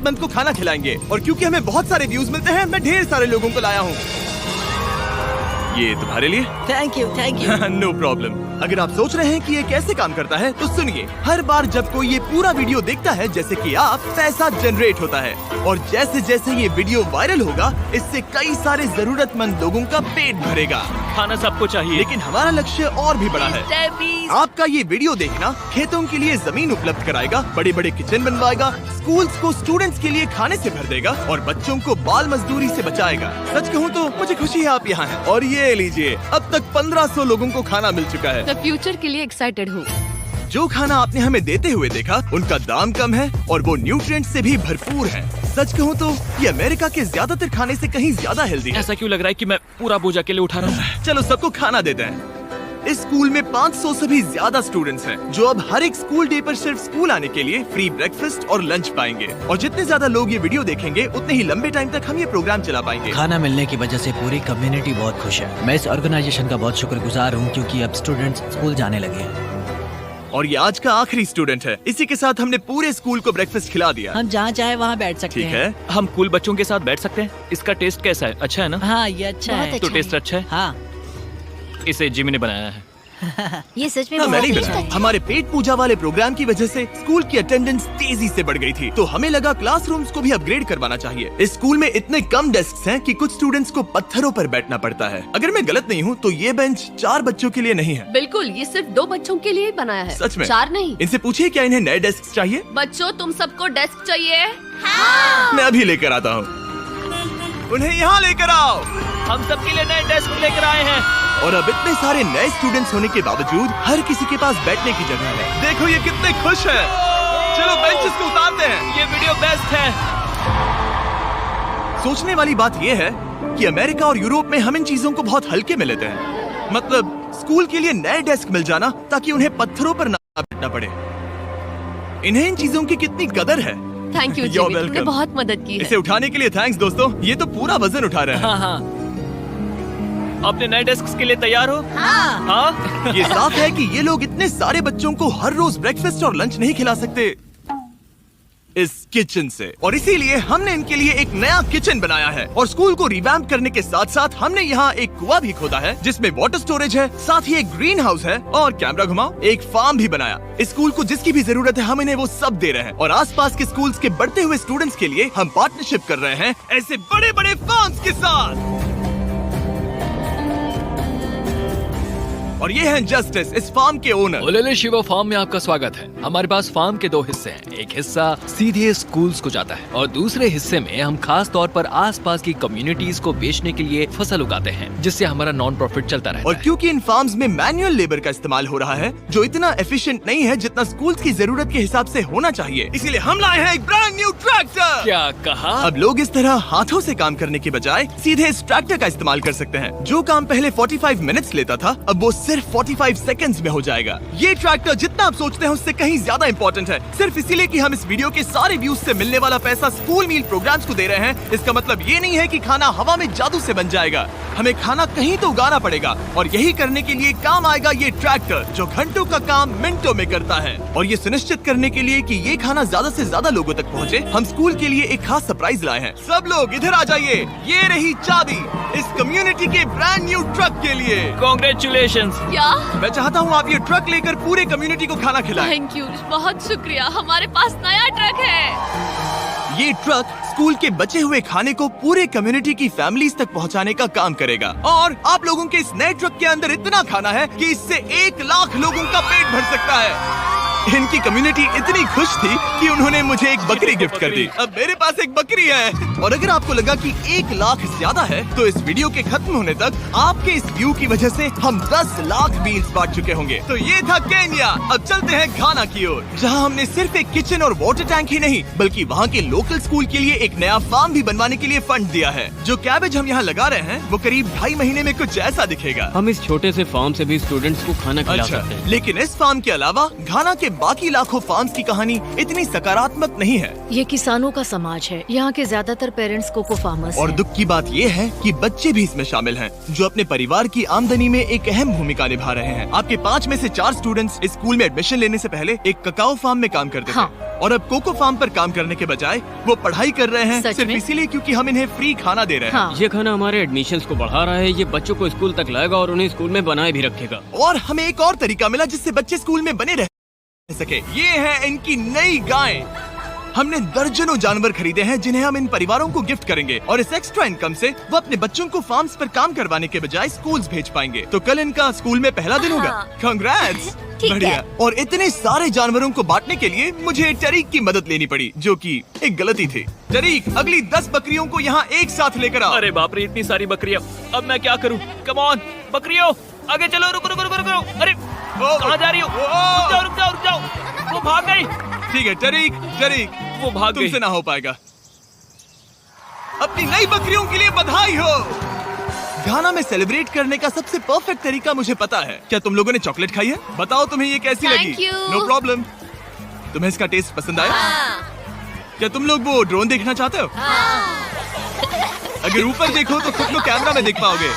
जरूरतमंद को खाना खिलाएंगे। और क्योंकि हमें बहुत सारे व्यूज मिलते हैं, मैं ढेर सारे लोगों को लाया हूँ। ये तुम्हारे लिए। Thank you thank you. No problem. अगर आप सोच रहे हैं कि ये कैसे काम करता है तो सुनिए, हर बार जब कोई ये पूरा वीडियो देखता है जैसे कि आप, पैसा जनरेट होता है और जैसे जैसे ये वीडियो वायरल होगा इससे कई सारे जरूरतमंद लोगों का पेट भरेगा। खाना सबको चाहिए, लेकिन हमारा लक्ष्य और भी बड़ा है। आपका ये वीडियो देखना खेतों के लिए जमीन उपलब्ध कराएगा, बड़े बड़े किचन बनवाएगा, स्कूल्स को स्टूडेंट्स के लिए खाने से भर देगा और बच्चों को बाल मजदूरी से बचाएगा। सच कहूँ तो मुझे खुशी है आप यहाँ हैं। और ये लीजिए, अब तक 1500 लोगों को खाना मिल चुका है। फ्यूचर के लिए एक्साइटेड हूँ। जो खाना आपने हमें देते हुए देखा, उनका दाम कम है और वो न्यूट्रिएंट्स से भी भरपूर है। सच कहूँ तो ये अमेरिका के ज्यादातर खाने से कहीं ज्यादा हेल्दी है। ऐसा क्यों लग रहा है कि मैं पूरा बोझ अकेले उठा रहा हूँ? चलो सबको खाना देते हैं। इस स्कूल में 500 से भी ज्यादा स्टूडेंट्स हैं, जो अब हर एक स्कूल डे पर सिर्फ स्कूल आने के लिए फ्री ब्रेकफास्ट और लंच पाएंगे। और जितने ज्यादा लोग ये वीडियो देखेंगे, उतने ही लंबे टाइम तक हम ये प्रोग्राम चला पाएंगे। खाना मिलने की वजह से पूरी कम्युनिटी बहुत खुश है। मैं इस ऑर्गेनाइजेशन का बहुत शुक्रगुजार हूँ क्योंकि अब स्टूडेंट्स स्कूल जाने लगे हैं। और ये आज का आखिरी स्टूडेंट है। इसी के साथ हमने पूरे स्कूल को ब्रेकफास्ट खिला दिया। हम जहाँ चाहे वहाँ बैठ सकते ठीक हैं। है। हम कूल बच्चों के साथ बैठ सकते हैं। इसका टेस्ट कैसा है? अच्छा है ना? हाँ ये अच्छा है। तो टेस्ट अच्छा है? हाँ इसे जिमी ने बनाया है। ये सच में मैंने ही बहुत बनाया। हमारे पेट पूजा वाले प्रोग्राम की वजह से स्कूल की अटेंडेंस तेजी से बढ़ गई थी, तो हमें लगा क्लासरूम्स को भी अपग्रेड करवाना चाहिए। इस स्कूल में इतने कम डेस्क हैं कि कुछ स्टूडेंट्स को पत्थरों पर बैठना पड़ता है। अगर मैं गलत नहीं हूँ तो ये बेंच 4 बच्चों के लिए नहीं है। बिल्कुल, ये सिर्फ 2 बच्चों के लिए ही बनाया है। सच में? 4 नहीं। इनसे पूछिए क्या इन्हें नए डेस्क चाहिए। बच्चों, तुम सबको डेस्क चाहिए? मैं अभी लेकर आता हूँ। उन्हें यहाँ लेकर आओ। हम सबके लिए नए डेस्क लेकर आए हैं। और अब इतने सारे नए स्टूडेंट्स होने के बावजूद हर किसी के पास बैठने की जगह है। देखो ये कितने खुश हैं। चलो बेंचेस को उतारते हैं। ये वीडियो बेस्ट है। सोचने वाली बात ये है कि अमेरिका और यूरोप में हम इन चीजों को बहुत हल्के में लेते हैं। मतलब स्कूल के लिए नए डेस्क मिल जाना ताकि उन्हें पत्थरों पर ना बैठना पड़े। इन्हें इन चीजों की कितनी कदर है। थैंक यू You're जिमी, तुमने welcome। बहुत मदद की है। इसे उठाने के लिए थैंक्स दोस्तों। ये तो पूरा वजन उठा रहे हैं। हाँ हाँ। अपने नए डेस्क के लिए तैयार हो? हाँ। ये साफ है कि ये लोग इतने सारे बच्चों को हर रोज ब्रेकफास्ट और लंच नहीं खिला सकते इस किचन से, और इसीलिए हमने इनके लिए एक नया किचन बनाया है। और स्कूल को रिवैम्प करने के साथ साथ हमने यहाँ एक कुआं भी खोदा है जिसमें वाटर स्टोरेज है, साथ ही एक ग्रीन हाउस है और कैमरा घुमाओ, एक फार्म भी बनाया। इस स्कूल को जिसकी भी जरूरत है हम इन्हें वो सब दे रहे हैं। और आसपास के स्कूल्स के बढ़ते हुए स्टूडेंट्स के लिए हम पार्टनरशिप कर रहे हैं ऐसे बड़े बड़े फार्म्स के साथ। और ये हैं जस्टिस, इस फार्म के ओनर। ओलेले शिवा फार्म में आपका स्वागत है। हमारे पास फार्म के 2 हिस्से हैं। एक हिस्सा सीधे स्कूल्स को जाता है और दूसरे हिस्से में हम खास तौर पर आसपास की कम्युनिटीज को बेचने के लिए फसल उगाते हैं, जिससे हमारा नॉन प्रॉफिट चलता रहता और है। क्योंकि इन फार्म्स में मैनुअल लेबर का इस्तेमाल हो रहा है जो इतना एफिशिएंट नहीं है जितना स्कूल्स की जरूरत के हिसाब से होना चाहिए, इसीलिए हम लाए हैं एक ब्रांड न्यू ट्रैक्टर। क्या कहा? अब लोग इस तरह हाथों से काम करने के बजाय सीधे इस ट्रैक्टर का इस्तेमाल कर सकते हैं। जो काम पहले 45 मिनट्स लेता था, अब वो सिर्फ 45 सेकंड्स में हो जाएगा। ये ट्रैक्टर जितना आप सोचते हैं उससे कहीं ज्यादा इंपॉर्टेंट है। सिर्फ इसीलिए कि हम इस वीडियो के सारे व्यूज से मिलने वाला पैसा स्कूल मील प्रोग्राम्स को दे रहे हैं, इसका मतलब ये नहीं है कि खाना हवा में जादू से बन जाएगा। हमें खाना कहीं तो उगाना पड़ेगा और यही करने के लिए काम आएगा ये ट्रैक्टर जो घंटों का काम मिनटों में करता है। और ये सुनिश्चित करने के लिए कि ये खाना ज्यादा से ज्यादा लोगों तक पहुँचे, हम स्कूल के लिए एक खास सरप्राइज लाए हैं। सब लोग इधर आ जाइए। ये रही चाबी इस कम्युनिटी के ब्रांड न्यू ट्रक के लिए। कांग्रेचुलेशंस। क्या? मैं चाहता हूँ आप ये ट्रक लेकर पूरे कम्युनिटी को खाना खिलाएं। थैंक यू, बहुत शुक्रिया। हमारे पास नया ट्रक है। ये ट्रक स्कूल के बचे हुए खाने को पूरे कम्युनिटी की फैमिलीज तक पहुंचाने का काम करेगा। और आप लोगों के इस नए ट्रक के अंदर इतना खाना है कि इससे 1 लाख लोगों का पेट भर सकता है। इनकी कम्युनिटी इतनी खुश थी कि उन्होंने मुझे एक बकरी गिफ्ट कर दी। अब मेरे पास एक बकरी है। और अगर आपको लगा कि 1 लाख ज्यादा है, तो इस वीडियो के खत्म होने तक आपके इस व्यू की वजह से हम 10 लाख मील्स बांट चुके होंगे। तो ये था केन्या। अब चलते हैं घाना की ओर, जहां हमने सिर्फ एक किचन और वाटर टैंक ही नहीं बल्कि वहां के लोकल स्कूल के लिए एक नया फार्म भी बनवाने के लिए फंड दिया है। जो कैबेज हम यहाँ लगा रहे हैं वो करीब 2.5 महीने में कुछ ऐसा दिखेगा। हम इस छोटे से फार्म से भी स्टूडेंट्स को खाना खिला अच्छा, सकते हैं। लेकिन इस फार्म के अलावा घाना के बाकी लाखों फार्म्स की कहानी इतनी सकारात्मक नहीं है। ये किसानों का समाज है। यहाँ के ज्यादातर पेरेंट्स कोको फार्मर्स और हैं। दुख की बात ये है कि बच्चे भी इसमें शामिल हैं, जो अपने परिवार की आमदनी में एक अहम भूमिका निभा रहे हैं। आपके 5 में से 4 स्टूडेंट्स इस स्कूल में एडमिशन लेने से पहले एक ककाओ फार्म में काम करते हाँ। थे, और अब कोको फार्म पर काम करने के बजाय वो पढ़ाई कर रहे हैं, सच सिर्फ में? इसीलिए क्योंकि हम इन्हें फ्री खाना दे रहे हैं। हाँ। ये खाना हमारे एडमिशन्स को बढ़ा रहा है, ये बच्चों को स्कूल तक लाएगा और उन्हें स्कूल में बनाए भी रखेगा। और हमें एक और तरीका मिला जिससे बच्चे स्कूल में बने रह सके। ये है इनकी नई गाय। हमने दर्जनों जानवर खरीदे हैं जिन्हें हम इन परिवारों को गिफ्ट करेंगे, और इस एक्स्ट्रा इनकम से वो अपने बच्चों को फार्म्स पर काम करवाने के बजाय स्कूल्स भेज पाएंगे। तो कल इनका स्कूल में पहला दिन होगा। कांग्रेट्स। ठीक बढ़िया। है। और इतने सारे जानवरों को बांटने के लिए मुझे टरीक की मदद लेनी पड़ी, जो कि एक गलती थी। टरीक, अगली 10 बकरियों को यहाँ एक साथ लेकर आओ। अरे बाप रे, इतनी सारी बकरियां, अब मैं क्या करूं? कम ऑन बकरियों, आगे चलो। रुको रुको रुको रुको। अरे कहाँ जा रही हो? रुक जाओ रुक जाओ रुक जाओ, वो भाग गई। ठीक है टरीक, टरीक वो भाग गई। तुमसे ना हो पाएगा। अपनी नई बकरियों के लिए बधाई हो। घाना में सेलिब्रेट करने का सबसे परफेक्ट तरीका मुझे पता है। क्या तुम लोगों ने चॉकलेट खाई है? बताओ तुम्हें ये कैसी Thank लगी? you. No problem. तुम्हें इसका टेस्ट पसंद आया? क्या तुम लोग वो ड्रोन देखना चाहते हो? अगर ऊपर देखो तो खुद को कैमरा में देख पाओगे।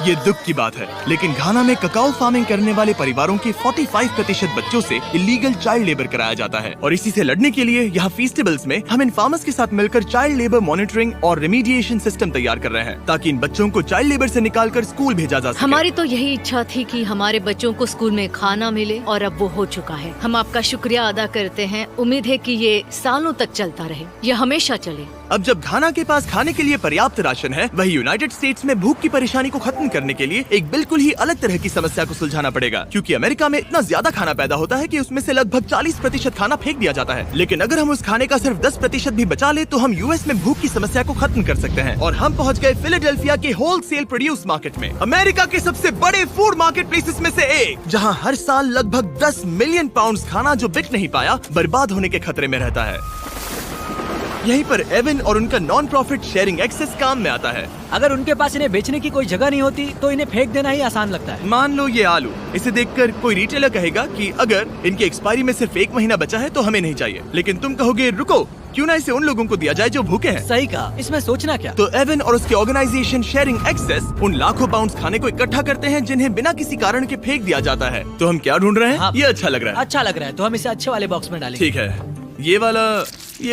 ये दुख की बात है, लेकिन घाना में ककाओ फार्मिंग करने वाले परिवारों के 45% बच्चों से इलीगल चाइल्ड लेबर कराया जाता है, और इसी से लड़ने के लिए यहाँ फेस्टिवल्स में हम इन फार्मर्स के साथ मिलकर चाइल्ड लेबर मॉनिटरिंग और रेमीडिएशन सिस्टम तैयार कर रहे हैं, ताकि इन बच्चों को चाइल्ड लेबर से निकालकर स्कूल भेजा जा सके। हमारी तो यही इच्छा थी कि हमारे बच्चों को स्कूल में खाना मिले, और अब वो हो चुका है। हम आपका शुक्रिया अदा करते हैं। उम्मीद है कि ये सालों तक चलता रहे, ये हमेशा चले। अब जब घाना के पास खाने के लिए पर्याप्त राशन है, वही यूनाइटेड स्टेट्स में भूख की परेशानी को खत्म करने के लिए एक बिल्कुल ही अलग तरह की समस्या को सुलझाना पड़ेगा, क्योंकि अमेरिका में इतना ज्यादा खाना पैदा होता है कि उसमें से लगभग 40% खाना फेंक दिया जाता है। लेकिन अगर हम उस खाने का सिर्फ 10% भी बचा ले, तो हम यूएस में भूख की समस्या को खत्म कर सकते हैं। और हम पहुंच गए फिलाडेल्फिया के होलसेल प्रोड्यूस मार्केट में, अमेरिका के सबसे बड़े फूड मार्केट प्लेसेस में से एक, जहां हर साल लगभग 10 मिलियन पाउंड खाना जो बिक नहीं पाया बर्बाद होने के खतरे में रहता है। यहीं पर एवन और उनका नॉन प्रॉफिट शेयरिंग एक्सेस काम में आता है। अगर उनके पास इन्हें बेचने की कोई जगह नहीं होती तो इन्हें फेंक देना ही आसान लगता है। मान लो ये आलू, इसे देखकर कोई रिटेलर कहेगा कि अगर इनकी एक्सपायरी में सिर्फ 1 महीना बचा है तो हमें नहीं चाहिए, लेकिन तुम कहोगे रुको, क्यों ना इसे उन लोगों को दिया जाए जो भूखे हैं। सही कहा, इसमें सोचना क्या। तो एवन और उसके ऑर्गेनाइजेशन शेयरिंग एक्सेस उन लाखों पाउंड्स खाने को इकट्ठा करते हैं जिन्हें बिना किसी कारण के फेंक दिया जाता है। तो हम क्या ढूंढ रहे हैं? हाँ। ये अच्छा लग रहा है। अच्छा लग रहा है तो हम इसे अच्छे वाले बॉक्स में डालेंगे। ठीक है, ये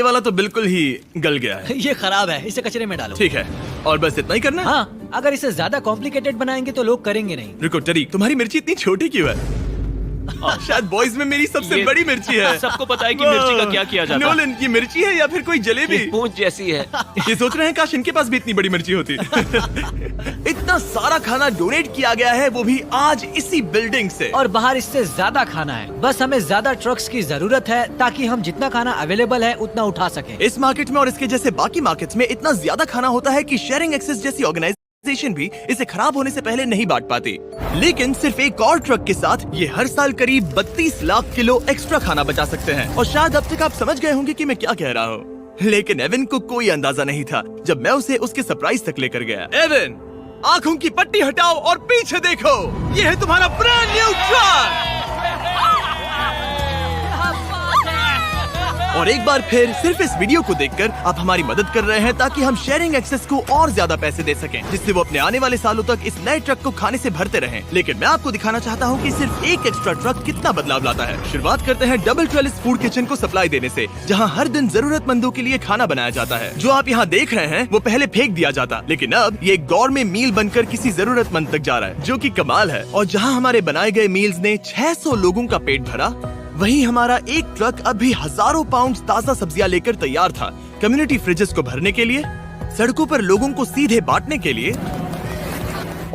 वाला तो बिल्कुल ही गल गया है। ये खराब है, इसे कचरे में डालो। ठीक है, और बस इतना ही करना है? हाँ, अगर इसे ज्यादा कॉम्प्लिकेटेड बनाएंगे तो लोग करेंगे नहीं। रुको टरीक, तुम्हारी मिर्ची इतनी छोटी क्यों है? शायद बॉयज में मेरी सबसे ये बड़ी मिर्ची है। सबको पता है कि मिर्ची का क्या किया जाता है। नोलन, ये मिर्ची है या फिर कोई जलेबी? पूंछ जैसी है। ये सोच रहे हैं काश इनके पास भी इतनी बड़ी मिर्ची होती। इतना सारा खाना डोनेट किया गया है, वो भी आज इसी बिल्डिंग से। और बाहर इससे ज्यादा खाना है। बस हमें ज्यादा ट्रक्स की जरूरत है ताकि हम जितना खाना अवेलेबल है उतना उठा सकें। इस मार्केट में और इसके जैसे बाकी मार्केट्स में इतना ज्यादा खाना होता है कि शेयरिंग एक्सेस जैसी ऑर्गेनाइजेशन भी इसे खराब होने से पहले नहीं बांट पाती। लेकिन सिर्फ एक और ट्रक के साथ ये हर साल करीब 32 लाख किलो एक्स्ट्रा खाना बचा सकते हैं। और शायद अब तक आप समझ गए होंगे कि मैं क्या कह रहा हूँ, लेकिन एवन को कोई अंदाजा नहीं था जब मैं उसे उसके सरप्राइज तक लेकर गया। एवन, आंखों की पट्टी हटाओ और पीछे देखो, ये है तुम्हारा ब्रांड न्यू ट्रक। और एक बार फिर सिर्फ इस वीडियो को देखकर आप हमारी मदद कर रहे हैं ताकि हम शेयरिंग एक्सेस को और ज्यादा पैसे दे सकें, जिससे वो अपने आने वाले सालों तक इस नए ट्रक को खाने से भरते रहें। लेकिन मैं आपको दिखाना चाहता हूँ कि सिर्फ एक एक्स्ट्रा ट्रक कितना बदलाव लाता है। शुरुआत करते हैं डबल ट्रेलिस फूड किचन को सप्लाई देने से, जहाँ हर दिन जरूरतमंदों के लिए खाना बनाया जाता है। जो आप यहाँ देख रहे हैं वो पहले फेंक दिया जाता, लेकिन अब ये गौरमेट मील बनकर किसी जरूरतमंद तक जा रहा है, जो कि कमाल है। और जहाँ हमारे बनाए गए मील्स ने 600 लोगों का पेट भरा, वहीं हमारा एक ट्रक अभी हजारों पाउंड ताजा सब्जियां लेकर तैयार था, कम्युनिटी फ्रिजेस को भरने के लिए, सड़कों पर लोगों को सीधे बांटने के लिए,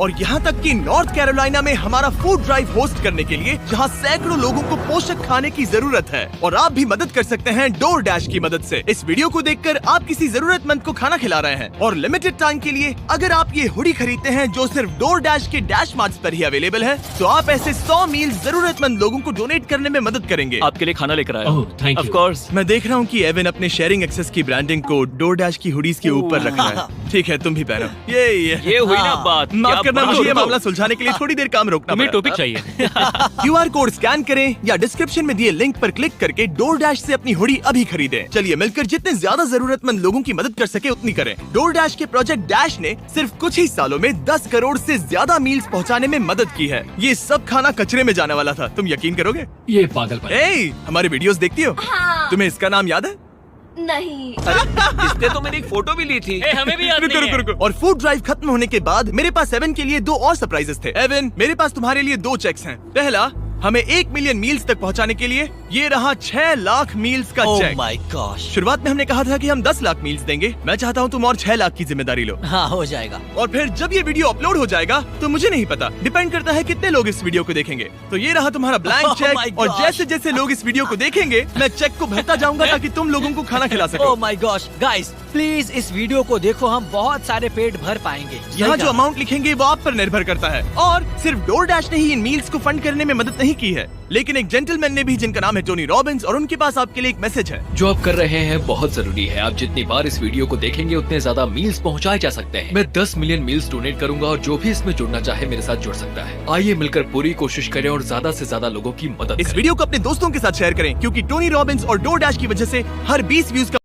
और यहाँ तक कि नॉर्थ कैरोलिना में हमारा फूड ड्राइव होस्ट करने के लिए, जहाँ सैकड़ों लोगों को पोषक खाने की जरूरत है। और आप भी मदद कर सकते हैं डोर डैश की मदद से। इस वीडियो को देखकर आप किसी जरूरतमंद को खाना खिला रहे हैं, और लिमिटेड टाइम के लिए अगर आप ये हुडी खरीदते हैं जो सिर्फ डोर डैश के डैश मार्ट्स पर ही अवेलेबल है, तो आप ऐसे 100 मील जरूरतमंद लोगों को डोनेट करने में मदद करेंगे। आपके लिए खाना लेकर आया। ओह, thank you. Of course. मैं देख रहा हूँ कि एवन अपने शेयरिंग एक्सेस की ब्रांडिंग को डोर डैश की हुडीज के ऊपर रख रहा है। ठीक है, तुम भी पहनो। ये हुई ना बात। माफ क्या करना, बात मुझे ये हो। मामला सुलझाने के लिए थोड़ी देर काम रोकना तुम्हें पड़ा। टॉपिक चाहिए। QR कोड स्कैन करें या डिस्क्रिप्शन में दिए लिंक पर क्लिक करके DoorDash से अपनी हुडी अभी खरीदें। चलिए मिलकर जितने ज्यादा जरूरतमंद लोगों की मदद कर सके उतनी करें। DoorDash के प्रोजेक्ट डैश ने सिर्फ कुछ ही सालों में 10 करोड़ से ज्यादा मील्स पहुंचाने में मदद की है। ये सब खाना कचरे में जाने वाला था, तुम यकीन करोगे? ये पागलपन है। ए, हमारे वीडियोस देखती हो? हाँ। तुम्हें इसका नाम याद है? नहीं। इसने तो मेरी एक फोटो भी ली थी। हमें भी याद रुको रुको रुको। और फूड ड्राइव खत्म होने के बाद मेरे पास एवन के लिए 2 और सरप्राइजेस थे। एवन, मेरे पास तुम्हारे लिए 2 चेक्स हैं। पहला, हमें 1 मिलियन मील्स तक पहुंचाने के लिए ये रहा 6 लाख मील्स का ओह चेक। My gosh. शुरुआत में हमने कहा था कि हम 10 लाख मील्स देंगे। मैं चाहता हूँ तुम और 6 लाख की जिम्मेदारी लो। हाँ, हो जाएगा। और फिर जब ये वीडियो अपलोड हो जाएगा तो मुझे नहीं पता, डिपेंड करता है कितने लोग इस वीडियो को देखेंगे। तो ये रहा तुम्हारा ब्लैंक Oh my चेक। और gosh. जैसे जैसे लोग इस वीडियो को देखेंगे मैं चेक को भरता जाऊंगा ताकि तुम लोगों को खाना खिला सको। Oh my gosh, guys please इस वीडियो को देखो, हम बहुत सारे पेट भर पाएंगे। यहाँ जो अमाउंट लिखेंगे वो आप पर निर्भर करता है। और सिर्फ DoorDash ने ही इन मील्स को फंड करने में मदद नहीं की है, लेकिन एक जेंटलमैन ने भी, जिनका नाम है टोनी रॉबिन्स, और उनके पास आपके लिए एक मैसेज है। जो आप कर रहे हैं बहुत जरूरी है। आप जितनी बार इस वीडियो को देखेंगे उतने ज्यादा मील्स पहुंचाए जा सकते हैं। मैं 10 मिलियन मील्स डोनेट करूंगा और जो भी इसमें जुड़ना चाहे मेरे साथ जुड़ सकता है। आइए मिलकर पूरी कोशिश करें और ज्यादा से ज्यादा लोगों की मदद इस करें। वीडियो को अपने दोस्तों के साथ शेयर करें, क्योंकि टोनी रॉबिन्स और DoorDash की वजह से हर 20 व्यूज का